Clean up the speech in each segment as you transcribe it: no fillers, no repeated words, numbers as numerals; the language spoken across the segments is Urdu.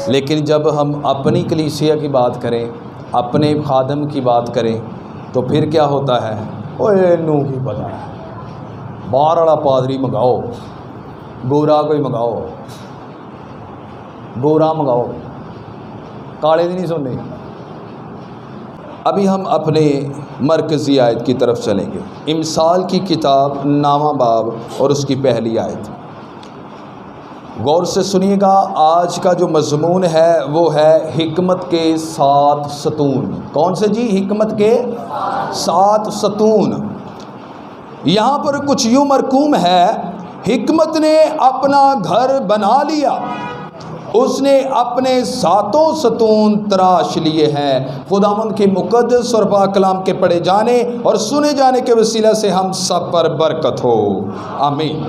لیکن جب ہم اپنی کلیسیا کی بات کریں، اپنے خادم کی بات کریں، تو پھر کیا ہوتا ہے؟ اوے نو کی پتہ ہے، باہر والا پادری منگاؤ، گورا کوئی منگاؤ، گورا منگاؤ، کالے دی نہیں سننے۔ ابھی ہم اپنے مرکزی آیت کی طرف چلیں گے، امثال کی کتاب 9واں باب اور اس کی پہلی آیت۔ غور سے سنیے گا، آج کا جو مضمون ہے وہ ہے حکمت کے 7 ستون۔ کون سے جی؟ حکمت کے 7 ستون۔ یہاں پر کچھ یوں مرقوم ہے، حکمت نے اپنا گھر بنا لیا، اس نے اپنے 7 ستون تراش لیے ہیں۔ خداوند کے مقدس اور پاک کلام کے پڑھے جانے اور سنے جانے کے وسیلہ سے ہم سب پر برکت ہو، آمین۔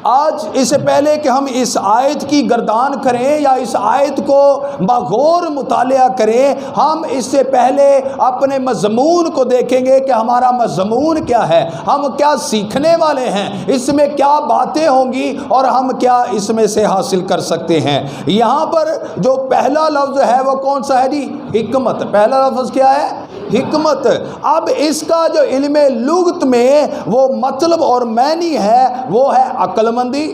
آج اس سے پہلے کہ ہم اس آیت کی گردان کریں یا اس آیت کو بغور مطالعہ کریں، ہم اس سے پہلے اپنے مضمون کو دیکھیں گے کہ ہمارا مضمون کیا ہے، ہم کیا سیکھنے والے ہیں، اس میں کیا باتیں ہوں گی اور ہم کیا اس میں سے حاصل کر سکتے ہیں۔ یہاں پر جو پہلا لفظ ہے وہ کون سا ہے جی؟ حکمت۔ پہلا لفظ کیا ہے؟ حکمت۔ اب اس کا جو علم لغت میں وہ مطلب اور معنی ہے وہ ہے عقل مندی،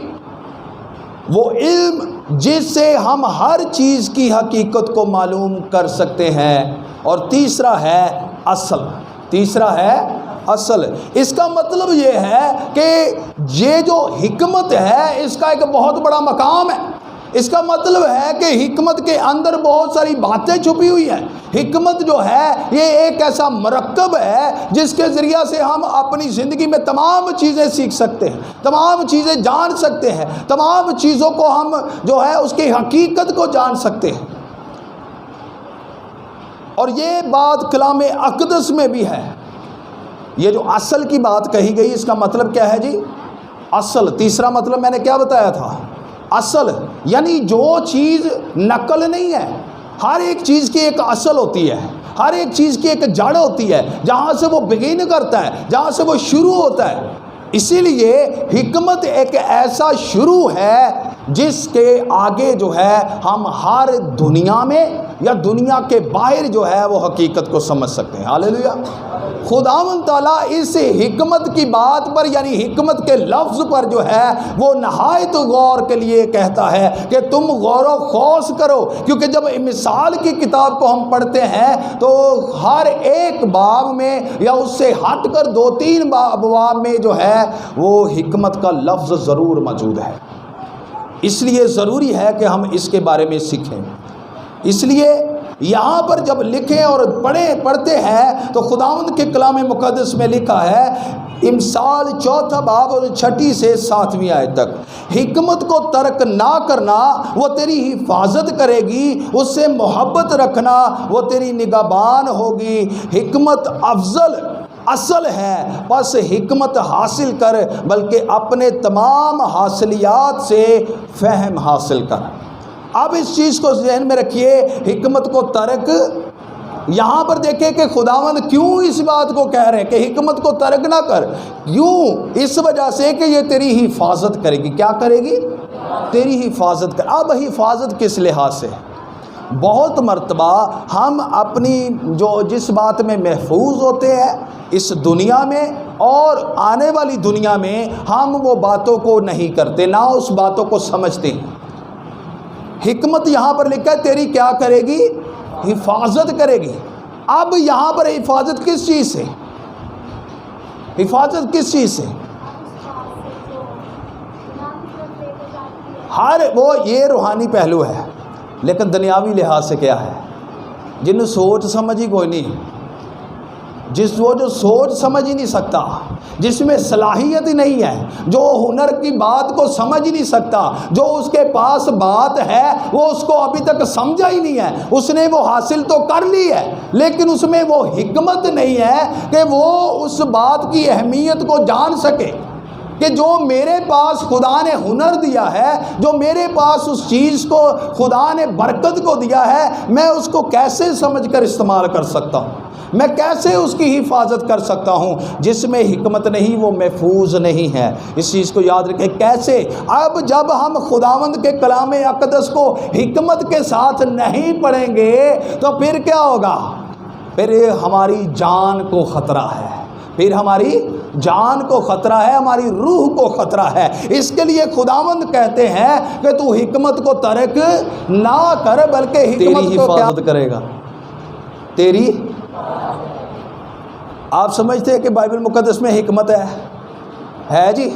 وہ علم جس سے ہم ہر چیز کی حقیقت کو معلوم کر سکتے ہیں، اور تیسرا ہے اصل۔ تیسرا ہے اصل۔ اس کا مطلب یہ ہے کہ یہ جو حکمت ہے اس کا ایک بہت بڑا مقام ہے۔ اس کا مطلب ہے کہ حکمت کے اندر بہت ساری باتیں چھپی ہوئی ہیں۔ حکمت جو ہے یہ ایک ایسا مرکب ہے جس کے ذریعہ سے ہم اپنی زندگی میں تمام چیزیں سیکھ سکتے ہیں، تمام چیزیں جان سکتے ہیں، تمام چیزوں کو ہم جو ہے اس کی حقیقت کو جان سکتے ہیں۔ اور یہ بات کلام اقدس میں بھی ہے۔ یہ جو اصل کی بات کہی گئی، اس کا مطلب کیا ہے جی؟ اصل۔ تیسرا مطلب میں نے کیا بتایا تھا؟ اصل، یعنی جو چیز نقل نہیں ہے۔ ہر ایک چیز کی ایک اصل ہوتی ہے، ہر ایک چیز کی ایک جڑ ہوتی ہے، جہاں سے وہ بگین کرتا ہے، جہاں سے وہ شروع ہوتا ہے۔ اسی لیے حکمت ایک ایسا شروع ہے جس کے آگے جو ہے ہم ہر دنیا میں یا دنیا کے باہر جو ہے وہ حقیقت کو سمجھ سکتے ہیں۔ ہاللیلویہ۔ خداوند تعالیٰ اس حکمت کی بات پر، یعنی حکمت کے لفظ پر جو ہے وہ نہایت غور کے لیے کہتا ہے کہ تم غور و خوض کرو، کیونکہ جب مثال کی کتاب کو ہم پڑھتے ہیں تو ہر ایک باب میں یا اس سے ہٹ کر 2-3 ابواب میں جو ہے وہ حکمت کا لفظ ضرور موجود ہے۔ اس لیے ضروری ہے کہ ہم اس کے بارے میں سیکھیں۔ اس لیے یہاں پر جب لکھیں اور پڑھتے ہیں تو خداوند کے کلام مقدس میں لکھا ہے، امثال 4 باب اور 6 سے 7ویں آیت تک، حکمت کو ترک نہ کرنا، وہ تیری حفاظت کرے گی، اس سے محبت رکھنا، وہ تیری نگہبان ہوگی۔ حکمت افضل اصل ہے، پس حکمت حاصل کر، بلکہ اپنے تمام حاصلیات سے فہم حاصل کر۔ اب اس چیز کو ذہن میں رکھیے، حکمت کو ترک، یہاں پر دیکھیں کہ خداوند کیوں اس بات کو کہہ رہے ہیں کہ حکمت کو ترک نہ کر، کیوں؟ اس وجہ سے کہ یہ تیری حفاظت کرے گی۔ کیا کرے گی؟ تیری حفاظت کر۔ اب حفاظت کس لحاظ سے؟ بہت مرتبہ ہم اپنی جس بات میں محفوظ ہوتے ہیں اس دنیا میں اور آنے والی دنیا میں، ہم وہ باتوں کو نہیں کرتے، نہ اس باتوں کو سمجھتے ہیں۔ حکمت یہاں پر لکھا ہے تیری کیا کرے گی؟ حفاظت کرے گی۔ اب یہاں پر حفاظت کس چیز سے؟ حفاظت کس چیز سے؟ یہ روحانی پہلو ہے، لیکن دنیاوی لحاظ سے کیا ہے؟ جن سوچ سمجھ ہی کوئی نہیں، وہ جو سوچ سمجھ ہی نہیں سکتا، جس میں صلاحیت ہی نہیں ہے، جو ہنر کی بات کو سمجھ ہی نہیں سکتا، جو اس کے پاس بات ہے وہ اس کو ابھی تک سمجھا ہی نہیں ہے، اس نے وہ حاصل تو کر لی ہے لیکن اس میں وہ حکمت نہیں ہے کہ وہ اس بات کی اہمیت کو جان سکے۔ کہ جو میرے پاس خدا نے ہنر دیا ہے، جو میرے پاس اس چیز کو خدا نے برکت کو دیا ہے، میں اس کو کیسے سمجھ کر استعمال کر سکتا ہوں، میں کیسے اس کی حفاظت کر سکتا ہوں۔ جس میں حکمت نہیں وہ محفوظ نہیں ہے، اس چیز کو یاد رکھیں۔ کیسے؟ اب جب ہم خداوند کے کلام اقدس کو حکمت کے ساتھ نہیں پڑھیں گے تو پھر کیا ہوگا؟ پھر ہماری جان کو خطرہ ہے، پھر ہماری جان کو خطرہ ہے، ہماری روح کو خطرہ ہے۔ اس کے لیے خداوند کہتے ہیں کہ تو حکمت کو ترک نہ کر، بلکہ حکمت کو کیا کرے گا؟ تیری۔ آپ سمجھتے ہیں کہ بائبل مقدس میں حکمت ہے جی؟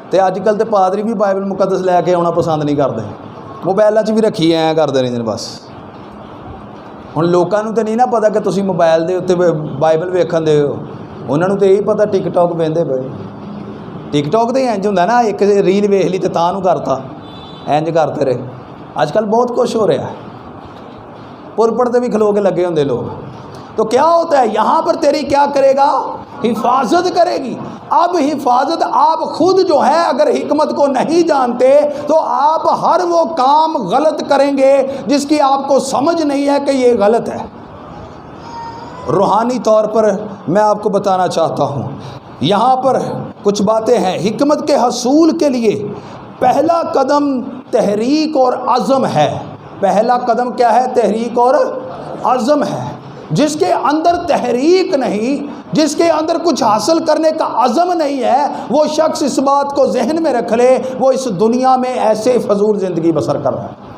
تے اج کل تے پادری بھی بائبل مقدس لے کے آنا پسند نہیں کرتے، موبائل بھی رکھی ہیں کرتے رہتے ہیں بس۔ ہن لوکاں نوں تے نہیں نا پتا کہ تسی موبائل دے اوتے بائبل ویکھن دے ہو، انہاں نوں تے یہی پتا ٹک ٹاک ویندے پئے۔ ٹک ٹاک تے انج ہوندا نا، ایک ریل ویکھ لی تے تاں نوں کرتا، انج کرتے رہے۔ اج کل بہت کچھ ہو رہا ہے، پرپڑ تے بھی کھلو کے لگے ہوندے لوگ۔ تو کیا ہوتا ہے یہاں پر؟ تیری کیا کرے گا؟ حفاظت کرے گی۔ اب حفاظت آپ خود جو ہے اگر حکمت کو نہیں جانتے تو آپ ہر وہ کام غلط کریں گے جس کی آپ کو سمجھ نہیں ہے کہ یہ غلط ہے۔ روحانی طور پر میں آپ کو بتانا چاہتا ہوں، یہاں پر کچھ باتیں ہیں۔ حکمت کے حصول کے لیے پہلا قدم تحریک اور عزم ہے۔ پہلا قدم کیا ہے؟ تحریک اور عزم ہے۔ جس کے اندر تحریک نہیں، جس کے اندر کچھ حاصل کرنے کا عزم نہیں ہے، وہ شخص اس بات کو ذہن میں رکھ لے، وہ اس دنیا میں ایسے فضول زندگی بسر کر رہا ہے۔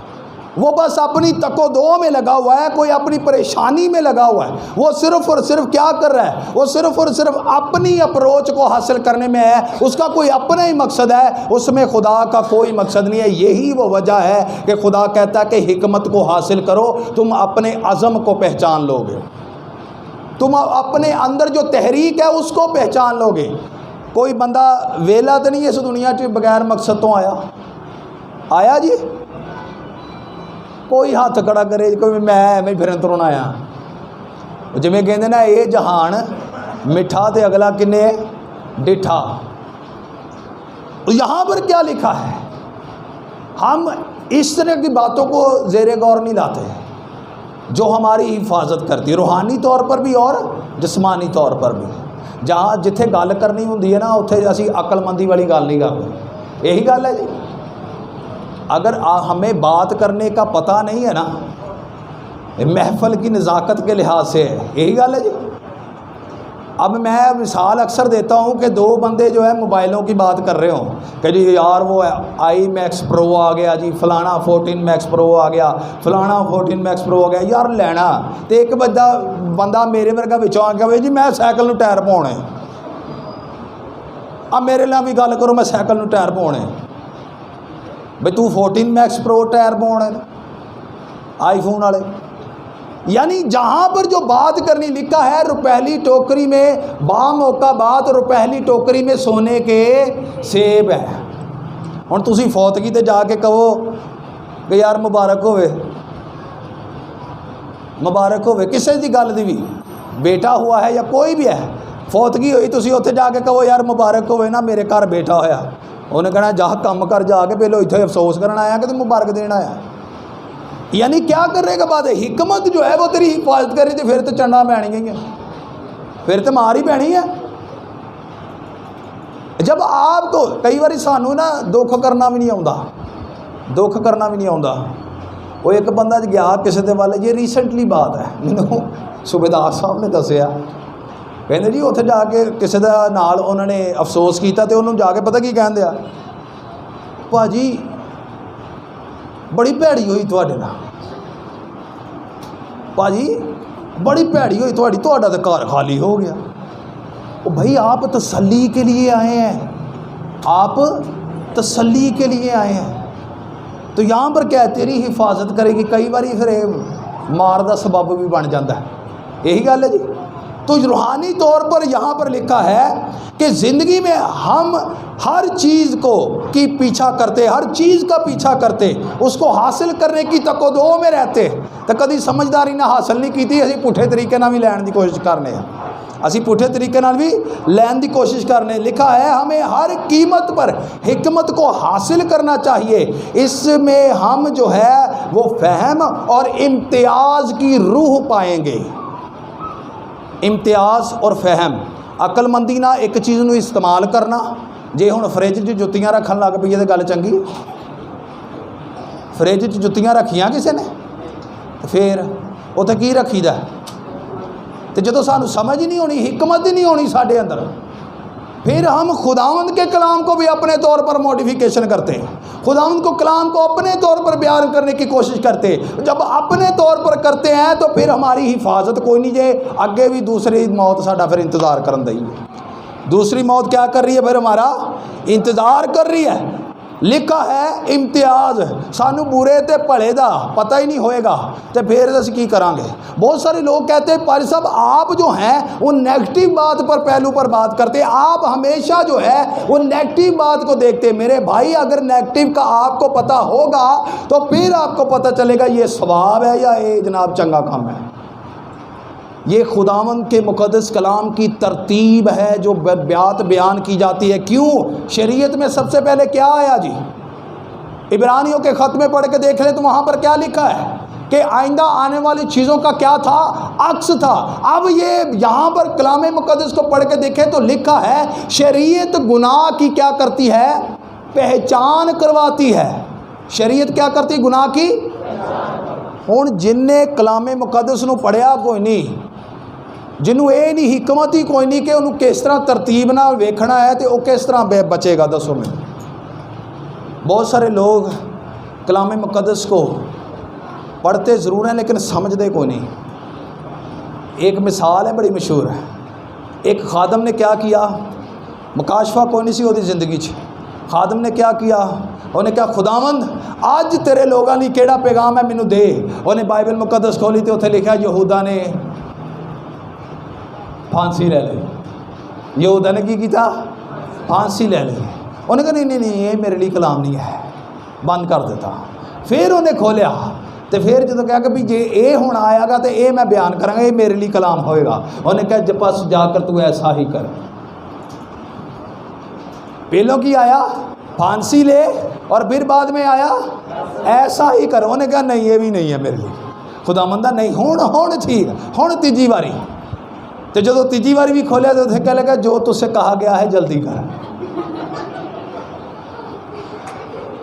وہ بس اپنی تک و دو میں لگا ہوا ہے، کوئی اپنی پریشانی میں لگا ہوا ہے۔ وہ صرف اور صرف کیا کر رہا ہے؟ وہ صرف اور صرف اپنی اپروچ کو حاصل کرنے میں ہے، اس کا کوئی اپنا ہی مقصد ہے، اس میں خدا کا کوئی مقصد نہیں ہے۔ یہی وہ وجہ ہے کہ خدا کہتا ہے کہ حکمت کو حاصل کرو، تم اپنے عزم کو پہچان لو گے، تم اپنے اندر جو تحریک ہے اس کو پہچان لو گے۔ کوئی بندہ ویلا تو نہیں اس دنیا چ بغیر مقصد تو آیا جی؟ کوئی ہاتھ کھڑا کرے کوئی میں پھرن ترن آیا، جی کہتے نا یہ جہان میٹھا تے اگلا کنے ڈٹھا۔ یہاں پر کیا لکھا ہے؟ ہم اس طرح کی باتوں کو زیر غور نہیں لاتے جو ہماری حفاظت کرتی ہے، روحانی طور پر بھی اور جسمانی طور پر بھی۔ جہاں جتھے گل کرنی ہوندی ہے نا اتھے اسی عقل مندی والی گل نہیں کرتے، یہی گل ہے جی۔ اگر ہمیں بات کرنے کا پتہ نہیں ہے نا، محفل کی نزاکت کے لحاظ سے ہے، یہی گل ہے جی۔ اب میں مثال اکثر دیتا ہوں کہ دو بندے جو ہے موبائلوں کی بات کر رہے ہوں کہ جی یار وہ آئی میکس پرو آ گیا جی، فلانا 14 میکس پرو آ گیا، فلانا 14 میکس پرو آ گیا، یار لینا تو ایک بندہ میرے ورگا بچوں آ کے جی میں سائیکل نوں ٹائر پاؤنے، اب میرے نال بھی گل کرو میں سائیکل نوں ٹائر پاؤنے، بھائی تو 14 میکس پرو ٹائر پاؤنے آئی فون والے۔ یعنی جہاں پر جو بات کرنی لکھا ہے روپہلی ٹوکری میں باموقع بات روپہلی ٹوکری میں سونے کے سیب ہے۔ ہن تسی فوتگی تے جا کے کہو کہ یار مبارک ہوئے، مبارک ہوئے کسے دی گل دی بھی، بیٹا ہوا ہے یا کوئی بھی ہے، فوتگی ہوئی تسی اوتھے جا کے کہو یار مبارک ہوئے نا میرے گھر بیٹا ہویا، انہیں کہنا جا کم کر جا کے پہلو اتنے افسوس کرنا آیا کہ تو مبارک دینا آیا۔ یعنی کیا کرنے کا بات ہے؟ حکمت جو ہے وہ تیری حفاظت کر رہی تھی، پھر تو چنڈا پینی گئی ہیں، پھر تو مار ہی پینی ہے۔ جب آپ کو کئی بار سانوں نا دکھ کرنا بھی نہیں آتا، دکھ کرنا بھی نہیں آتا۔ وہ ایک بندہ گیا کسی دے والے، یہ ریسنٹلی بات ہے، مینوں صوبیدار صاحب نے دسیا، کہتے جی اتنے جا کے کسی دا نال انہوں نے افسوس کیتا تے انہوں جا کے پتہ کی کہن دیا، پاجی بڑی بھیڑی ہوئی تواڈے نال، پاجی بڑی بھیڑی ہوئی تواڈی، تہاڈا تے گھر خالی ہو گیا۔ او بھائی آپ تسلی کے لیے آئے ہیں، آپ تسلی کے لیے آئے ہیں، تو یہاں پر کیا ہے تیری حفاظت کرے گی، کئی باری پھر مار دا سبب بھی بن جاتا ہے، یہی گل ہے جی۔ تو روحانی طور پر یہاں پر لکھا ہے کہ زندگی میں ہم ہر چیز کو کی پیچھا کرتے، ہر چیز کا پیچھا کرتے، اس کو حاصل کرنے کی تک و دو میں رہتے، تو کدی سمجھداری نہ حاصل نہیں کی تھی، اسی پٹھے طریقے نہ بھی لین دی کوشش کرنے ہیں۔ اسی پٹھے طریقے نال بھی لین دی کوشش کرنے. لکھا ہے ہمیں ہر قیمت پر حکمت کو حاصل کرنا چاہیے. اس میں ہم جو ہے وہ فہم اور امتیاز کی روح پائیں گے. امتیاز اور فہم. عقل مندی نہ ایک چیز نو استعمال کرنا. جے ہن فریج 'چ جُتیاں رکھن لگ پئی تے گل چنگی. فریج 'ਚ جُتیاں رکھیاں کسے نے پھر اتنے کی رکھی دا. تو جدوں سانوں سمجھ ہی نہیں ہونی, حکمت ہی نہیں ہونی ساڈے اندر, پھر ہم خداوند کے کلام کو بھی اپنے طور پر موڈیفیکیشن کرتے ہیں. خداوند کو کلام کو اپنے طور پر بیان کرنے کی کوشش کرتے. جب اپنے طور پر کرتے ہیں تو پھر ہماری حفاظت کوئی نہیں. جے اگے بھی دوسری موت ساڈا پھر انتظار کرن دئی ہے. دوسری موت کیا کر رہی ہے پھر ہمارا انتظار کر رہی ہے. لکھا ہے امتیاز. سانو برے تے بھلے دا پتہ ہی نہیں ہوئے گا تو پھر اسی کی کریں گے. بہت سارے لوگ کہتے ہیں پاری صاحب آپ جو ہیں وہ نیگیٹو بات پر پہلو پر بات کرتے ہیں, آپ ہمیشہ جو ہے وہ نیگیٹو بات کو دیکھتے. میرے بھائی اگر نیگیٹو کا آپ کو پتہ ہوگا تو پھر آپ کو پتہ چلے گا یہ ثواب ہے یا یہ جناب چنگا کام ہے. یہ خداوند کے مقدس کلام کی ترتیب ہے جو بات بیان کی جاتی ہے. کیوں شریعت میں سب سے پہلے کیا آیا جی؟ عبرانیوں کے خط میں پڑھ کے دیکھ لیں تو وہاں پر کیا لکھا ہے کہ آئندہ آنے والی چیزوں کا کیا تھا؟ عکس تھا. اب یہ یہاں پر کلام مقدس کو پڑھ کے دیکھیں تو لکھا ہے شریعت گناہ کی کیا کرتی ہے؟ پہچان کرواتی ہے. شریعت کیا کرتی؟ گناہ کی. ہن جن نے کلام مقدس نو پڑھیا کوئی نہیں, جنوں یہ نہیں حکمت ہی کوئی نہیں کہ انہوں کس طرح ترتیب نہ ویکھنا ہے تو وہ کس طرح بچے گا. دسو میں بہت سارے لوگ کلام مقدس کو پڑھتے ضرور ہیں لیکن سمجھتے کوئی نہیں. ایک مثال ہے بڑی مشہور ہے. ایک خادم نے کیا کیا, مکاشفہ کوئی نہیں سی وہ زندگی چ. خادم نے کیا کیا, انہیں کہا خداوند آج تیرے لوگاں لی کیڑا پیغام ہے مینوں دے. انہیں بائبل مقدس کھولی تو اتنے لکھا یہودا نے پھانسی لے لی. یہودا نے کی کیتا؟ پھانسی لے لی. انہیں کہا نہیں یہ میرے لیے کلام نہیں ہے, بند کر دیتا. پھر انہیں کھولیا تو پھر جدوں کہا کہ بھی جے اے ہون آیا گا تو اے میں بیان کراں گا, یہ میرے لیے کلام ہوئے گا. انہیں کہا بس جا کر تو ایسا ہی کر. پہلوں کی آیا پھانسی لے اور پھر بعد میں آیا ایسا ہی کر. انہیں کہا نہیں یہ بھی نہیں ہے میرے لیے. خداوندہ نہیں ہون ٹھیک ہون تیجی باری. تو جدو تیجی باری بھی کھولیا تو کہنے لگا جو تجھ سے کہا گیا ہے جلدی کر.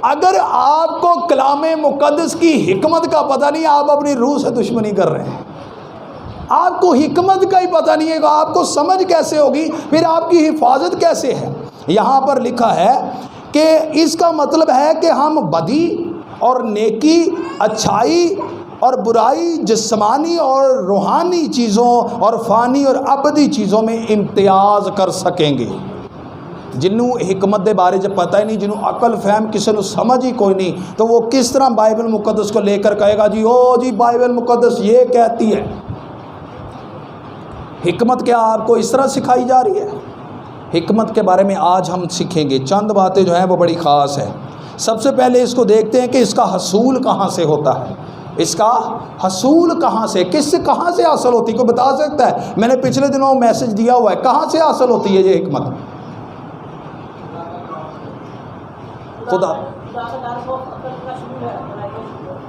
اگر آپ کو کلام مقدس کی حکمت کا پتہ نہیں, آپ اپنی روح سے دشمنی کر رہے ہیں. آپ کو حکمت کا ہی پتہ نہیں ہے کہ آپ کو سمجھ کیسے ہوگی, پھر آپ کی حفاظت کیسے ہے. یہاں پر لکھا ہے کہ اس کا مطلب ہے کہ ہم بدی اور نیکی, اچھائی اور برائی, جسمانی اور روحانی چیزوں اور فانی اور ابدی چیزوں میں امتیاز کر سکیں گے. جنوں حکمت دے بارے جب پتہ ہی نہیں, جنوں عقل فہم کسی نو سمجھ ہی کوئی نہیں, تو وہ کس طرح بائبل مقدس کو لے کر کہے گا جی او جی بائبل مقدس یہ کہتی ہے. حکمت کیا آپ کو اس طرح سکھائی جا رہی ہے؟ حکمت کے بارے میں آج ہم سیکھیں گے. چند باتیں جو ہیں وہ بڑی خاص ہیں. سب سے پہلے اس کو دیکھتے ہیں کہ اس کا حصول کہاں سے ہوتا ہے. اس کا حصول کہاں سے, کس سے کہاں سے حاصل ہوتی ہے؟ کوئی بتا سکتا ہے؟ میں نے پچھلے دنوں میسج دیا ہوا ہے, کہاں سے حاصل ہوتی ہے یہ حکمت؟ خدا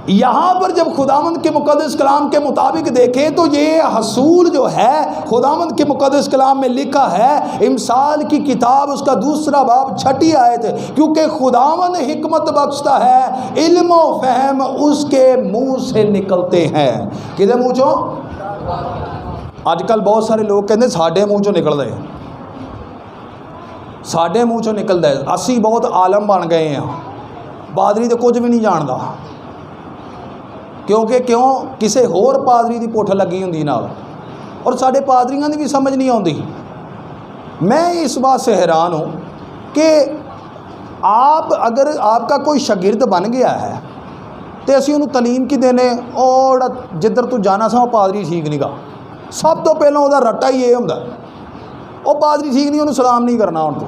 یہاں پر جب خداوند کے مقدس کلام کے مطابق دیکھیں تو یہ حصول جو ہے خداوند کے مقدس کلام میں لکھا ہے. امثال کی کتاب اس کا 2 باب 6 آیت, کیونکہ خداوند حکمت بخشتا ہے, علم و فہم اس کے منہ سے نکلتے ہیں. کدے منہ چوں؟ آج کل بہت سارے لوگ کہتے ہیں ساڈے منہ چوں نکل رہے, ساڈے منہ چوں نکل رہے. اسی بہت عالم بن گئے ہیں, پادری تو کچھ بھی نہیں جانتا. کیونکہ کسے ہور پادری دی پوٹھ لگی ہوندی نال, اور ساڈے پادریاں دی بھی سمجھ نہیں آتی. میں اس بات سے حیران ہوں کہ اگر آپ کا کوئی شاگرد بن گیا ہے تو اسی انہوں تعلیم کی دینے, اور جدھر تو جانا سا وہ پادری ٹھیک نہیں گا. سب تو پہلے وہ رٹا ہی یہ ہوندا, وہ پادری ٹھیک نہیں, انہوں سلام نہیں کرنا, ہوں تو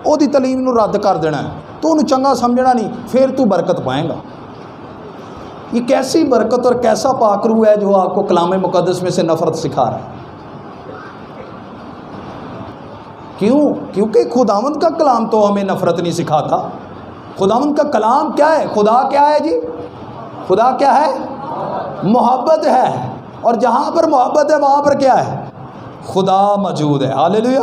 وہ دی تعلیم نو رد کر دینا ہے, تو انہوں چنگا سمجھنا نہیں, پھر تو برکت پائیں گا. یہ کیسی برکت اور کیسا پاک روح ہے جو آپ کو کلام مقدس میں سے نفرت سکھا رہا ہے. کیوں؟ کیونکہ خداوند کا کلام تو ہمیں نفرت نہیں سکھاتا. خداوند کا کلام کیا ہے؟ خدا کیا ہے جی؟ خدا کیا ہے؟ محبت ہے. اور جہاں پر محبت ہے وہاں پر کیا ہے؟ خدا موجود ہے. ہاللیلویا.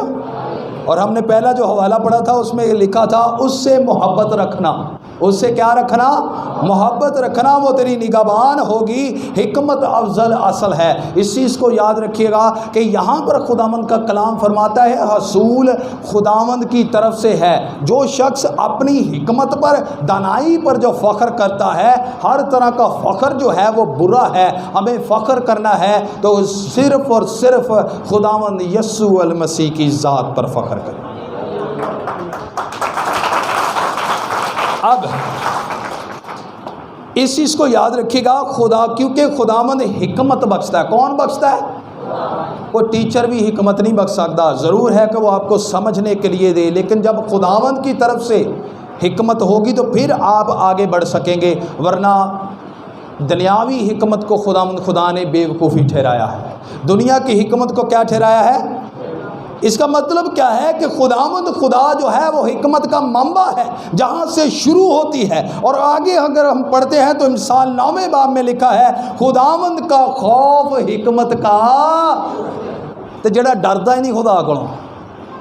اور ہم نے پہلا جو حوالہ پڑھا تھا اس میں لکھا تھا اس سے محبت رکھنا. اس سے کیا رکھنا؟ محبت رکھنا. وہ تیری نگہبان ہوگی. حکمت افضل اصل ہے. اس چیز کو یاد رکھیے گا کہ یہاں پر خداوند کا کلام فرماتا ہے حصول خداوند کی طرف سے ہے. جو شخص اپنی حکمت پر، دانائی پر جو فخر کرتا ہے، ہر طرح کا فخر جو ہے وہ برا ہے. ہمیں فخر کرنا ہے تو صرف اور صرف خداوند یسوع المسیح کی ذات پر فخر کریں. اب اس چیز کو یاد رکھیے گا، خدا کیونکہ خداوند حکمت بخشتا ہے. کون بخشتا ہے؟ وہ ٹیچر بھی حکمت نہیں بخش سکتا. ضرور ہے کہ وہ آپ کو سمجھنے کے لیے دے، لیکن جب خداوند کی طرف سے حکمت ہوگی تو پھر آپ آگے بڑھ سکیں گے. ورنہ دنیاوی حکمت کو خدا نے بیوقوفی ٹھہرایا ہے. دنیا کی حکمت کو کیا ٹھہرایا ہے؟ اس کا مطلب کیا ہے کہ خداوند خدا جو ہے وہ حکمت کا منبع ہے، جہاں سے شروع ہوتی ہے. اور آگے اگر ہم پڑھتے ہیں تو انسان نامے باب میں لکھا ہے خداوند کا خوف حکمت کا. تو جڑا ڈردا ہی نہیں خدا کو،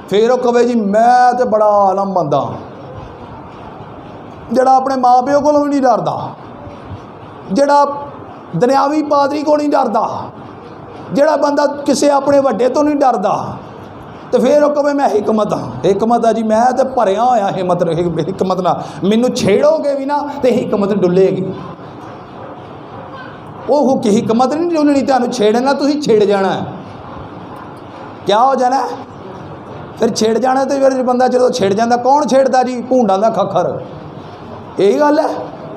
پھر وہ کہے جی میں تو بڑا عالم بندہ. جڑا اپنے ماں پیو کو نہیں ڈردا، جڑا دنیاوی پادری کو نہیں ڈردا، جڑا بندہ کسے اپنے وڈے تو نہیں ڈردا، تو پھر وہ کہے میں حکمت ہاں. حکمت ہے جی میں تو بھریا ہوا حکمت نہ. مینو چھیڑو گے بھی نہ تو حکمت ڈلے گی. وہ حکمت نہیں ڈلنی، تمہیں چھیڑنا تھی چھڑ جانا ہے. کیا ہو جانا ہے؟ پھر چھڑ جانا. تو پھر بندہ چلو چھڑ جاتا. کون چھیڑتا جی؟ بھونڈا دا کھکھر. یہی گل ہے.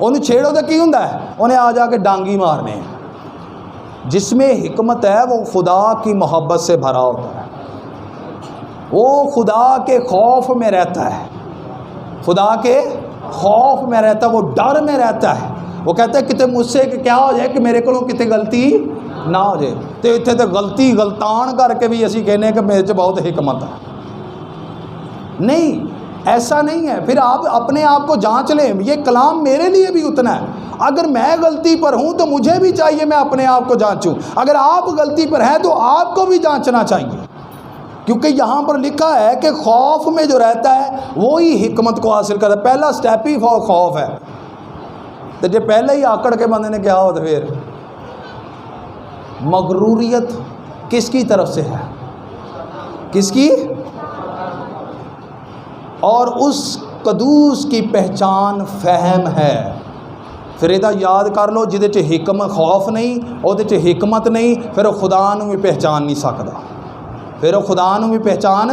انہوں چھیڑو تو کی ہوں؟ انہیں آ جا کے ڈانگی مارنے. جس میں حکمت ہے وہ خدا کی محبت سے بھرا ہوتا ہے. وہ خدا کے خوف میں رہتا ہے. خدا کے خوف میں رہتا ہے. وہ ڈر میں رہتا ہے. وہ کہتا ہے کتے مجھ سے کہ کیا ہو جائے کہ میرے کو کتے غلطی نہ ہو جائے. تو اتنے تو غلطی غلطان کر کے بھی اسی کہنے کہ میرے سے بہت حکمت ہے. نہیں، ایسا نہیں ہے. پھر آپ اپنے آپ کو جانچ لیں. یہ کلام میرے لیے بھی اتنا ہے. اگر میں غلطی پر ہوں تو مجھے بھی چاہیے میں اپنے آپ کو جانچوں. اگر آپ غلطی پر ہیں تو آپ کو بھی جانچنا چاہیے. کیونکہ یہاں پر لکھا ہے کہ خوف میں جو رہتا ہے وہی حکمت کو حاصل کرتا ہے. پہلا سٹیپ ہی خوف ہے. تو جب پہلے ہی آکڑ کے بندے نے کیا ہو تو پھر مغروریت کس کی طرف سے ہے؟ کس کی؟ اور اس قدوس کی پہچان فہم ہے. پھر یہ یاد کر لو جہدے چ حکمت خوف نہیں، وہ حکمت نہیں، پھر وہ خدا نو بھی پہچان نہیں سکتا. پھر وہ خدا نو بھی پہچان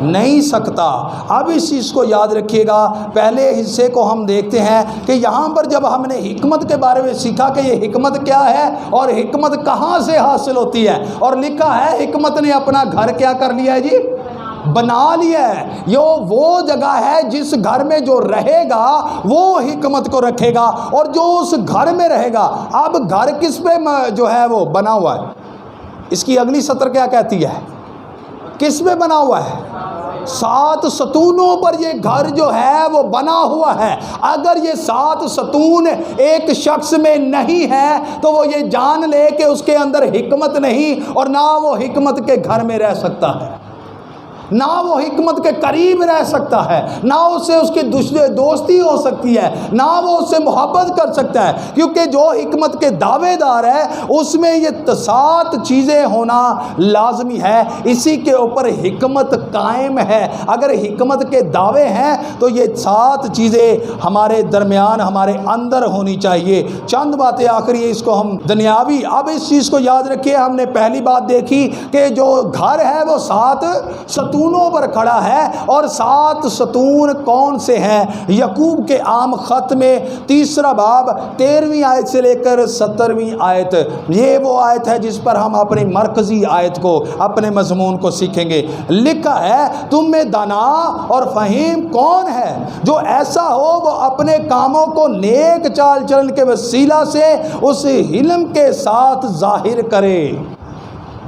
نہیں سکتا. اب اس چیز کو یاد رکھیے گا. پہلے حصے کو ہم دیکھتے ہیں کہ یہاں پر جب ہم نے حکمت کے بارے میں سیکھا کہ یہ حکمت کیا ہے اور حکمت کہاں سے حاصل ہوتی ہے، اور لکھا ہے حکمت نے اپنا گھر کیا کر لیا ہے جی؟ بنا لیا ہے. یہ وہ جگہ ہے جس گھر میں جو رہے گا وہ حکمت کو رکھے گا، اور جو اس گھر میں رہے گا. اب گھر کس پہ جو ہے وہ بنا ہوا ہے؟ اس کی اگلی سطر کیا کہتی ہے؟ کس میں بنا ہوا ہے؟ 7 ستونوں پر یہ گھر جو ہے وہ بنا ہوا ہے. اگر یہ 7 ستون ایک شخص میں نہیں ہے تو وہ یہ جان لے کہ اس کے اندر حکمت نہیں، اور نہ وہ حکمت کے گھر میں رہ سکتا ہے، نہ وہ حکمت کے قریب رہ سکتا ہے، نہ اس سے اس کی دوستی ہو سکتی ہے، نہ وہ اس سے محبت کر سکتا ہے. کیونکہ جو حکمت کے دعوے دار ہے اس میں یہ 7 چیزیں ہونا لازمی ہے. اسی کے اوپر حکمت قائم ہے. اگر حکمت کے دعوے ہیں تو یہ 7 چیزیں ہمارے درمیان ہمارے اندر ہونی چاہیے. چند باتیں آخری اس کو ہم دنیاوی. اب اس چیز کو یاد رکھیے. ہم نے پہلی بات دیکھی کہ جو گھر ہے وہ 7 ستونوں پر کھڑا ہے. اور 7 ستون کون سے ہیں؟ یعقوب کے عام خط میں 3 باب 13ویں آیت سے لے کر 17ویں آیت، یہ وہ آیت ہے جس پر ہم اپنی مرکزی آیت کو، اپنے مضمون کو سیکھیں گے. لکھا ہے تم میں دانا اور فہیم کون ہے جو ایسا ہو وہ اپنے کاموں کو نیک چال چلن کے وسیلہ سے اس علم کے ساتھ ظاہر کرے.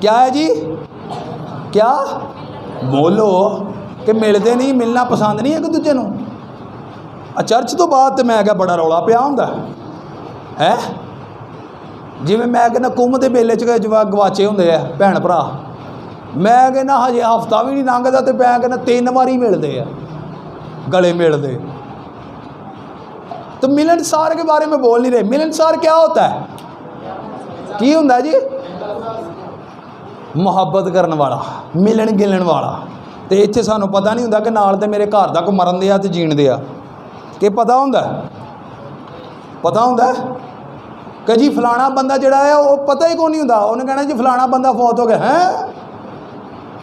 کیا ہے جی؟ کیا بولو کہ ملتے نہیں، ملنا پسند نہیں ایک دوجے نوں؟ چرچ تو بعد تو میں کہا بڑا رولا پیا ہوندا ہے جی میں کہنا کم دے میلے گواچے ہوندے ہیں بھن بھرا، میں کہنا ہجے ہفتہ بھی نہیں لنگھدا تے میں کہنا 3 واری ملتے ہیں، گلے ملتے۔ تو ملنسار کے بارے میں بول نہیں رہے۔ ملنسار کیا ہوتا ہے؟ کی ہوندا جی؟ محبت کرن والا، ملن گلن والا۔ تو اتنے سانوں پتہ نہیں ہوندا کہ نال تے میرے گھر دا کوئی مرن دیا تے جین دیا، کہ پتہ ہوندا ہے؟ پتہ ہوندا ہے کہ جی فلانا بندہ جڑا ہے وہ پتہ ہی کون نہیں ہوندا، انہیں کہنا جی فلانا بندہ فوت ہو گیا، ہیں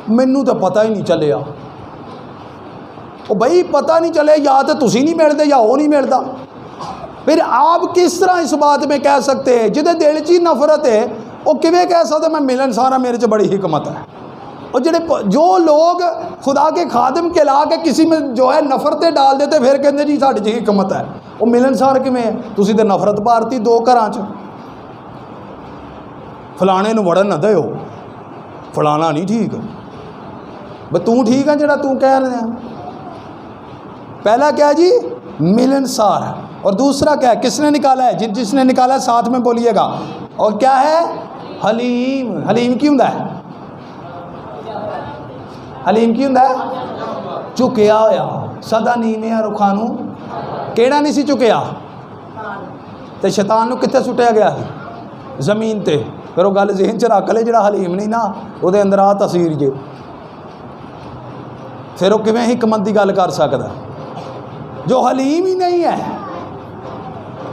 مینوں تو پتہ ہی نہیں چلیا۔ وہ بھائی پتہ نہیں چلے، یا تو تسی نہیں ملتے یا وہ نہیں ملتا۔ پھر آپ کس طرح اس بات میں کہہ سکتے ہیں جہدے دل چ نفرت ہے وہ کیویں کہہ سکتے میں ملنسار ہاں، میرے چ بڑی حکمت ہے؟ اور جو لوگ خدا کے خادم کے لا کے کسی میں جو ہے نفرتیں ڈال دیتے پھر کہتے جی ساڈے چ حکمت ہے، وہ ملنسار کیویں ہے؟ تسی تے نفرت بھارتی 2 گھراں چ۔ فلانے نوں وڑن نہ دیو، فلانا نہیں ٹھیک، بھئی تو ٹھیک ہے جڑا تو کہہ رہے ہیں۔ پہلا کیا ہے جی؟ ملنسار، اور دوسرا کیا ہے؟ کس نے نکالا ہے؟ جس نے نکالا ہے ساتھ میں بولیے گا۔ اور کیا ہے؟ حلیم۔ حلیم کی ہوندا ہے؟ حلیم کی ہوندا ہے؟ چکیا ہویا، سدا نیویں رکھاں نوں کیڑا نہیں سی چکیا، تے شیطان نوں کتے سٹیا گیا سی؟ زمین تے۔ پھر وہ گل ذہن چ رکھ لے، جڑا حلیم نہیں نا وہ دے اندر آ تاثیر جے، پھر وہ کیویں حکمت دی گل کر سکدا؟ جو حلیم ہی نہیں ہے،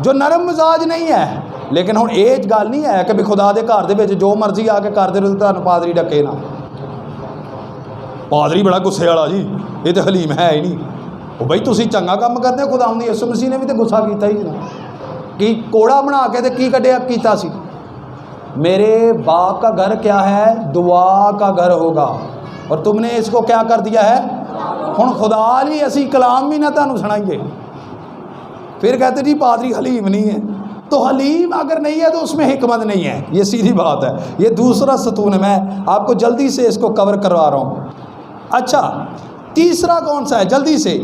جو نرم مزاج نہیں ہے۔ لیکن ہن یہ گل نہیں ہے کہ بھی خدا دے گھر دے وچ جو مرضی آ کے کر دے تہانوں پادری ڈکے نہ۔ پادری بڑا غصے والا جی، یہ تو حلیم ہے ہی نہیں۔ وہ بھائی تسی چنگا کام کرتے ہو، خدا یسوع مسیح نے بھی تو غصہ کیتا ہی نا، کی کوڑا بنا کے تے کی کڈیا کیتا سی؟ میرے باپ کا گھر کیا ہے؟ دعا کا گھر ہوگا، اور تم نے اس کو کیا کر دیا ہے؟ ہن خدا بھی اسی کلام بھی نہ تانوں سنائیے، پھر کہتے جی پادری حلیم نہیں ہے۔ تو حلیم اگر نہیں ہے تو اس میں حکمت نہیں ہے، یہ سیدھی بات ہے۔ یہ دوسرا ستون ہے، میں آپ کو جلدی سے اس کو کور کروا رہا ہوں۔ اچھا تیسرا کون سا ہے؟ جلدی سے،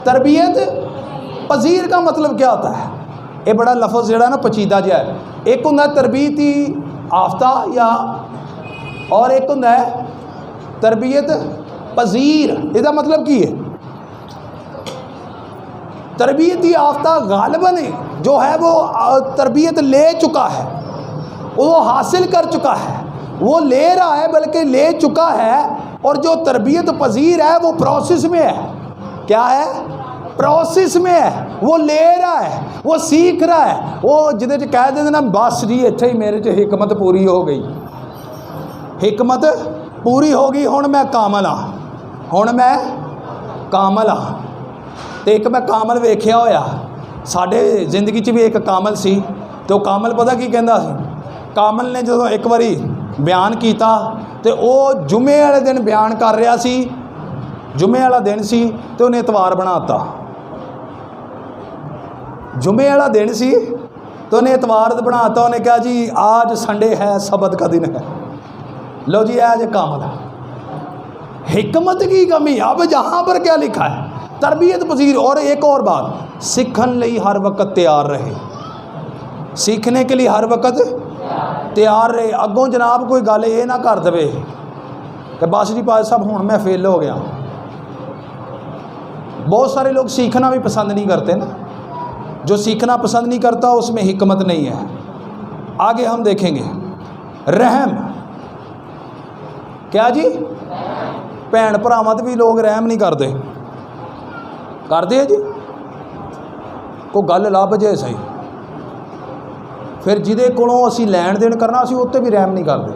تربیت پذیر کا مطلب کیا ہوتا ہے؟ یہ بڑا لفظ جڑا نا پیچیدہ جہا ہے۔ ایک ہوں تربیتی یافتہ یا اور ایک ہوں تربیت پذیر۔ یہ مطلب کی ہے؟ تربیت یافتہ غالباً جو ہے وہ تربیت لے چکا ہے، وہ حاصل کر چکا ہے، وہ لے رہا ہے بلکہ لے چکا ہے۔ اور جو تربیت پذیر ہے وہ پروسیس میں ہے۔ کیا ہے؟ پروسیس میں ہے، وہ لے رہا ہے، وہ سیکھ رہا ہے۔ وہ جدے چ کہہ دیں نا بس جی اتنے ہی میرے چ حکمت پوری ہو گئی، حکمت پوری ہو گئی، ہن میں کامل ہاں، ہن میں کامل ہاں۔ تو ایک میں کامل ویکھیا ہویا، ساڈے زندگی چ بھی ایک کامل سی، تو کامل پتہ کی کہندا سی؟ کامل نے جدوں ایک واری بیان کیتا تو وہ جمعے والے دن بیان کر رہا سی، جمعے والا دن سی تو انہیں اتوار بناتا، جمعے والا دن سی تو انہیں اتوار بناتا، انہیں کہا جی آج سنڈے ہے، سبت کا دن ہے، لو جی آج کامل ہے۔ حکمت کی کمی، اب جہاں پر کیا لکھا ہے؟ تربیت پذیر۔ اور ایک اور بات، سیکھن لئی ہر وقت تیار رہے، سیکھنے کے لیے ہر وقت تیار رہے۔ اگوں جناب کوئی گل یہ نہ کر دے کہ بس جی پاس صاحب ہوں میں فیل ہو گیا۔ بہت سارے لوگ سیکھنا بھی پسند نہیں کرتے نا، جو سیکھنا پسند نہیں کرتا اس میں حکمت نہیں ہے۔ آگے ہم دیکھیں گے رحم۔ کیا جی؟ بھن بھراواں تے بھی لوگ رحم نہیں کرتے، کرتے ہیں جی؟ کوئی گل لب جائے صحیح، پھر جہدے کولوں اسی لین دین کرنا اسی اتنے بھی رحم نہیں کرتے۔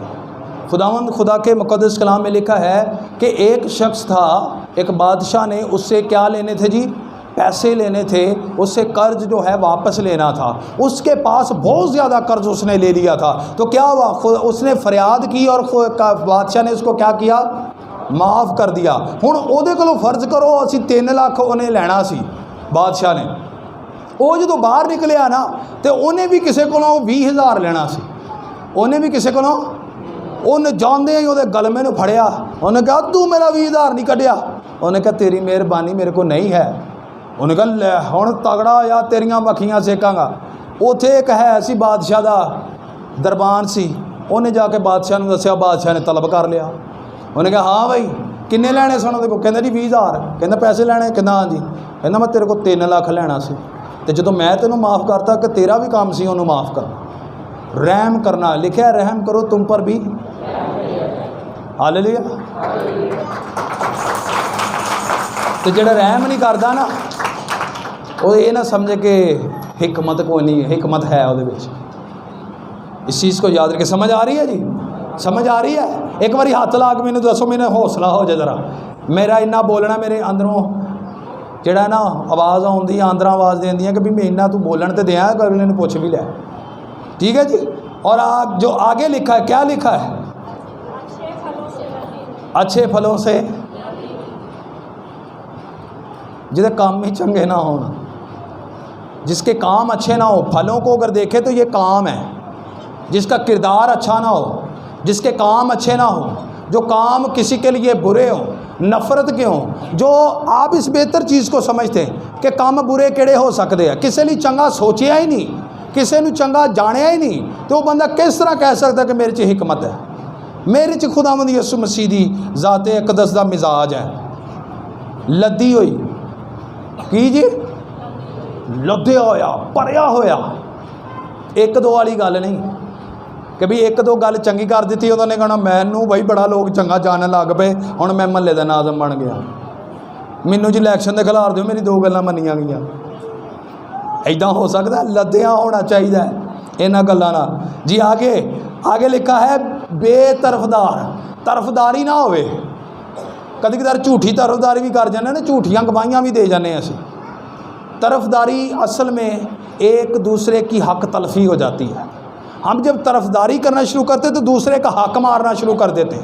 خداوند خدا کے مقدس کلام میں لکھا ہے کہ ایک شخص تھا، ایک بادشاہ نے اس سے کیا لینے تھے جی؟ پیسے لینے تھے، اس سے قرض جو ہے واپس لینا تھا۔ اس کے پاس بہت زیادہ قرض اس نے لے لیا تھا، تو کیا ہوا؟ اس نے فریاد کی اور بادشاہ نے اس کو کیا کیا؟ معاف کر دیا۔ ہن اودے کولوں فرض کرو اسی 3 لاکھ انہیں لینا سی بادشاہ نے، وہ جدوں باہر نکلیا نا تو انہیں بھی کسے کولوں 20,000 لینا سی۔ انہیں بھی کسی کو انہیں جاندے ہی وہ گلمے نو پھڑیا، انہیں کہا تو میرا 20,000 نہیں کڈیا، انہیں کہا تیری مہربانی میرے کو نہیں ہے، انہیں کہا لے ہن تگڑا یا تیریاں مکھیاں سیکاں گا۔ اوتھے ایک ہے سی بادشاہ دا دربان سی، انہیں جا کے بادشاہ نے دسیا، بادشاہ نے طلب کر لیا، انہیں کہا ہاں بھائی کنے لینے سن دے کو، کہندا جی 20,000، کہندا پیسے لینے، کہندا ہاں جی، کہندا میں تیرے کو 3 لاکھ لینا سی، تے جدوں میں تینوں معاف کرتا کہ تیرا بھی کام سی انہوں معاف کرنا، رحم کرنا، لکھیا رحم کرو تم پر بھی، ہاللویا۔ تو جڑا رحم نہیں کردا نا وہ یہ نہ سمجھے کہ حکمت کوئی نہیں ہے، حکمت ہے وہ، اس چیز کو یاد رکھے۔ سمجھ آ رہی ہے جی؟ سمجھ آ رہی ہے؟ ایک باری ہاتھ لا کے مینوں دسو، میں حوصلہ ہو جائے ذرا، میرا اتنا بولنا میرے اندروں جڑا ہے نا آواز آتی، آندر آواز دینی ہے کہ بھی میں اتنا تو بولن تو دیا، اگلے نے پوچھ بھی لیا، ٹھیک ہے جی۔ اور جو آگے لکھا ہے، کیا لکھا ہے؟ اچھے پھلوں سے جسے کام ہی چنگے نہ ہونا، جس کے کام اچھے نہ ہو، پھلوں کو اگر دیکھے تو یہ کام ہے، جس کا کردار اچھا نہ ہو، جس کے کام اچھے نہ ہوں، جو کام کسی کے لیے برے ہوں، نفرت کے ہوں، جو آپ اس بہتر چیز کو سمجھتے ہیں کہ کام برے کیڑے ہو سکتے ہیں، کسی نے چنگا سوچیا ہی نہیں، کسی نے چنگا جانیا ہی نہیں، تو وہ بندہ کس طرح کہہ سکتا ہے کہ میرے چ حکمت ہے، میرے چ خداوند یسوع مسیح دی ذات اقدس دا مزاج ہے، لدی ہوئی کی جی، لدیا ہویا، پریا ہویا، ایک دو والی گل نہیں کہ بھی ایک دو گل چنگی کر دیتی، انہوں نے کہنا مینوں بھائی بڑا لوگ چنگا جانن لگ پے، ہن میں محلے دا ناظم بن گیا، مینوں جی الیکشن دے کھلار دیو، میری 2 گلاں منیاں گئیاں، ایداں ہو سکتا ہے؟ لدیاں ہونا چاہیے انہاں گلاں نال۔ جی آگے لکھا ہے بے طرفدار، طرفداری نہ ہوئے، کدی کدار جھوٹھی طرفداری بھی کر جانے نا، جھوٹیاں گواہیاں بھی دے جانے اسی۔ طرفداری اصل میں ایک دوسرے کی حق تلفی ہو جاتی ہے، ہم جب طرفداری کرنا شروع کرتے تو دوسرے کا حق مارنا شروع کر دیتے۔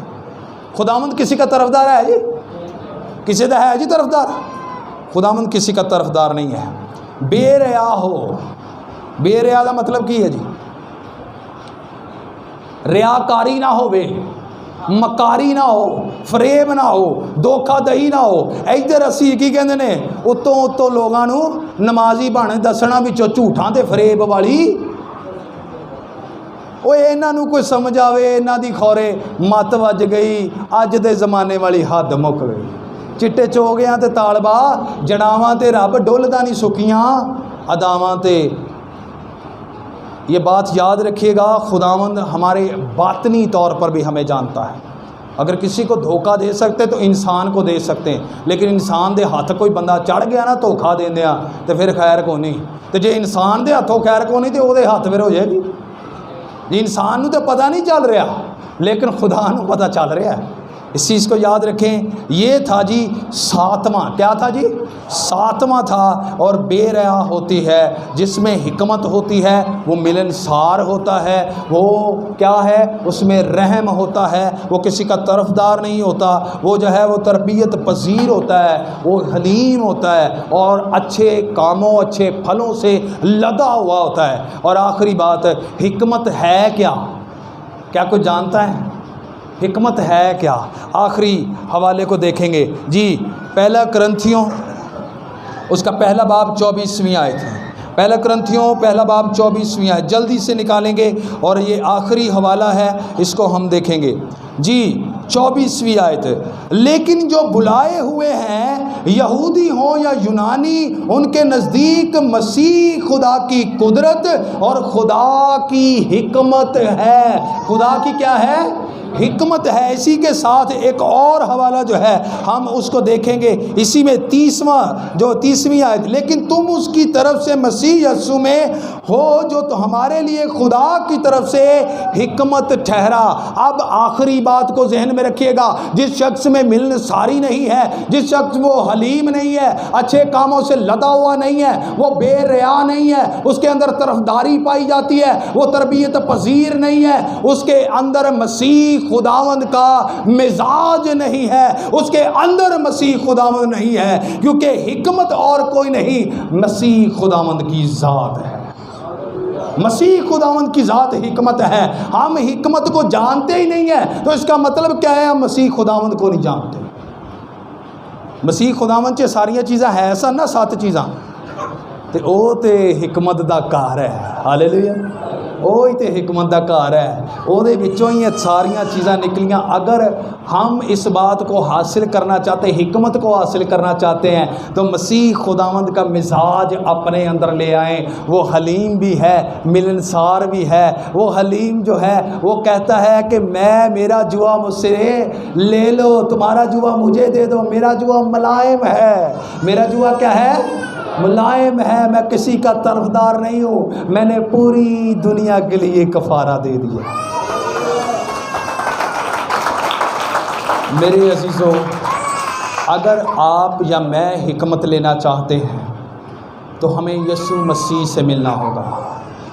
خداوند کسی کا طرفدار ہے جی؟ کسی کا ہے جی طرفدار؟ خداوند کسی کا طرفدار نہیں ہے۔ بے ریا ہو، بے ریا کا مطلب کی ہے جی؟ ریاکاری نہ ہو، مکاری نہ ہو، فریب نہ ہو، دھوکھا دہی نہ ہو۔ ادھر اسی کی کہندے نے اتوں لوگاں نو نمازی بن دسنا وچوں جھوٹاں تے فریب والی، وہ انہاں نو کوئی سمجھ آوے، انہاں دی خورے مت وج گئی، اج دے زمانے والی حد مک گئی، چٹے چوگیاں تے طالبہ جڑاواں تے رب ڈولدا نہیں سکیاں اداواں تے۔ یہ بات یاد رکھیے گا، خداوند ہمارے باطنی طور پر بھی ہمیں جانتا ہے۔ اگر کسی کو دھوکہ دے سکتے تو انسان کو دے سکتے ہیں، لیکن انسان دے ہاتھ کوئی بندہ چڑھ گیا نا دھوکہ دیندیا تو پھر خیر کو نہیں، تو جے انسان دے ہاتھوں خیر کو نہیں تو وہ دے ہاتھ پھر ہو جائے گی جی۔ انسان نو تو پتہ نہیں چل رہا، لیکن خدا نو پتہ چل رہا ہے۔ اس چیز کو یاد رکھیں۔ یہ تھا جی 7واں، کیا تھا جی؟ 7واں تھا۔ اور بے ریا ہوتی ہے جس میں حکمت ہوتی ہے، وہ ملنسار ہوتا ہے، وہ کیا ہے؟ اس میں رحم ہوتا ہے، وہ کسی کا طرفدار نہیں ہوتا، وہ جو ہے وہ تربیت پذیر ہوتا ہے، وہ حلیم ہوتا ہے، اور اچھے کاموں اچھے پھلوں سے لدا ہوا ہوتا ہے۔ اور آخری بات، حکمت ہے کیا؟ کیا کوئی جانتا ہے حکمت ہے کیا؟ آخری حوالے کو دیکھیں گے جی، پہلا کرنتھیوں اس کا پہلا باب 24ویں آیت ہے۔ پہلا کرنتھیوں پہلا باب 24ویں آیت جلدی سے نکالیں گے، اور یہ آخری حوالہ ہے، اس کو ہم دیکھیں گے جی۔ 24ویں آیت، لیکن جو بلائے ہوئے ہیں یہودی ہوں یا یونانی، ان کے نزدیک مسیح خدا کی قدرت اور خدا کی حکمت ہے۔ خدا کی کیا ہے؟ حکمت ہے۔ اسی کے ساتھ ایک اور حوالہ جو ہے ہم اس کو دیکھیں گے، اسی میں 30ویں آیت، لیکن تم اس کی طرف سے مسیح یسوع میں ہو جو تو ہمارے لیے خدا کی طرف سے حکمت ٹھہرا۔ اب آخری بات کو ذہن میں رکھیے گا، جس شخص میں ملنساری نہیں ہے، جس شخص وہ حلیم نہیں ہے، اچھے کاموں سے لدا ہوا نہیں ہے، وہ بے ریا نہیں ہے، اس کے اندر طرفداری پائی جاتی ہے، وہ تربیت پذیر نہیں ہے، اس کے اندر مسیح خداوند کا مزاج نہیں ہے، اس کے اندر مسیح خداوند نہیں ہے، کیونکہ حکمت اور کوئی نہیں، مسیح خداوند کی ذات ہے۔ مسیح خداوند کی ذات حکمت ہے. ہم حکمت کو جانتے ہی نہیں ہیں تو اس کا مطلب کیا ہے؟ ہم مسیح خداوند کو نہیں جانتے. مسیح خداوند چ ساریاں چیزاں ہے سن نا 7 چیزاں تے او تے حکمت دا گھر ہے. ہالےلویا. وہی تے حکمت دا گھر ہے. وہ دے وچوں ہی ساریاں چیزاں نکلیاں. اگر ہم اس بات کو حاصل کرنا چاہتے ہیں، حکمت کو حاصل کرنا چاہتے ہیں، تو مسیح خداوند کا مزاج اپنے اندر لے آئیں. وہ حلیم بھی ہے، ملنسار بھی ہے. وہ حلیم جو ہے وہ کہتا ہے کہ میرا جوا مجھ سے لے لو، تمہارا جوا مجھے دے دو. میرا جوا ملائم ہے. میرا جوا کیا ہے؟ ملائم ہے. میں کسی کا طرفدار نہیں ہوں. میں نے پوری دنیا کے لیے کفارہ دے دیا. میرے عزیزو، اگر آپ یا میں حکمت لینا چاہتے ہیں تو ہمیں یسوع مسیح سے ملنا ہوگا،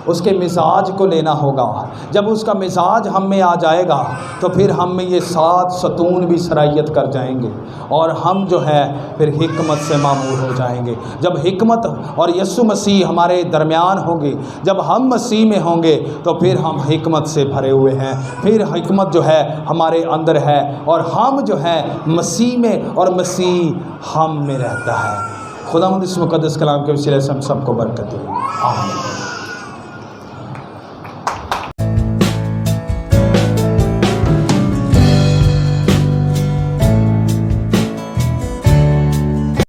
اس کے مزاج کو لینا ہوگا. جب اس کا مزاج ہم میں آ جائے گا تو پھر ہم میں یہ 7 ستون بھی سرایت کر جائیں گے اور ہم جو ہے پھر حکمت سے معمور ہو جائیں گے. جب حکمت اور یسوع مسیح ہمارے درمیان ہوں گے، جب ہم مسیح میں ہوں گے تو پھر ہم حکمت سے بھرے ہوئے ہیں. پھر حکمت جو ہے ہمارے اندر ہے اور ہم جو ہے مسیح میں اور مسیح ہم میں رہتا ہے. خداوند اس مقدس کلام کے وسیلے سے ہم سب کو برکت دے. آمین.